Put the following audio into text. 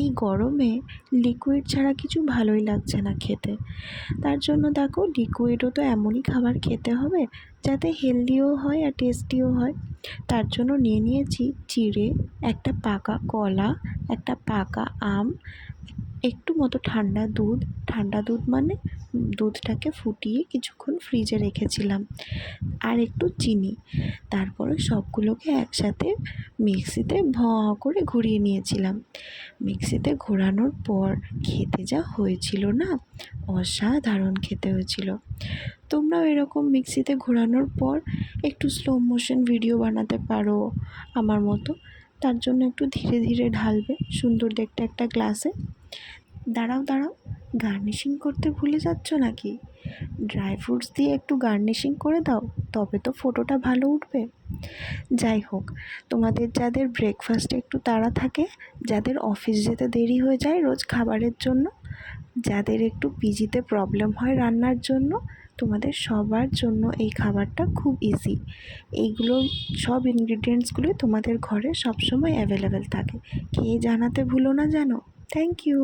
এই গরমে লিকুইড ছাড়া কিছু ভালোই লাগছে না খেতে। তার জন্য দেখো লিকুইডও তো এমনই খাবার খেতে হবে যাতে হেলদিও হয় আর টেস্টিও হয়। তার জন্য নিয়ে নিয়েছি চিড়ে, একটা পাকা কলা, একটা পাকা আম, একটু মতো ঠান্ডা দুধ মানে দুধটাকে ফুটিয়ে কিছুক্ষণ ফ্রিজে রেখেছিলাম, আর একটু চিনি। তারপরে সবগুলোকে একসাথে মিক্সিতে করে ঘুরিয়ে নিয়েছিলাম। মিক্সিতে ঘোরানোর পর খেতে যা হয়েছিল না, অসাধারণ খেতে হয়েছিল। তোমরাও এরকম মিক্সিতে ঘোরানোর পর একটু স্লো মোশন ভিডিও বানাতে পারো আমার মতো। তার জন্য একটু ধীরে ধীরে ঢালবে সুন্দর দেখতে একটা গ্লাসে। দাঁড়াও, গার্নিশিং করতে ভুলে যাচ্ছ নাকি? ড্রাই ফ্রুটস দিয়ে একটু গার্নিশিং করে দাও, তবে তো ফটোটা ভালো উঠবে। যাই হোক, তোমাদের যাদের ব্রেকফাস্টে একটু তাড়া থাকে, যাদের অফিস যেতে দেরি হয়ে যায় রোজ খাবারের জন্য, যাদের একটু পিজিতে প্রবলেম হয় রান্নার জন্য, তোমাদের সবার জন্য এই খাবারটা খুব ইজি। এইগুলো সব ইনগ্রিডিয়েন্টসগুলোই তোমাদের ঘরে সবসময় অ্যাভেলেবেল থাকে। খেয়ে জানাতে ভুলো না যেন। Thank you.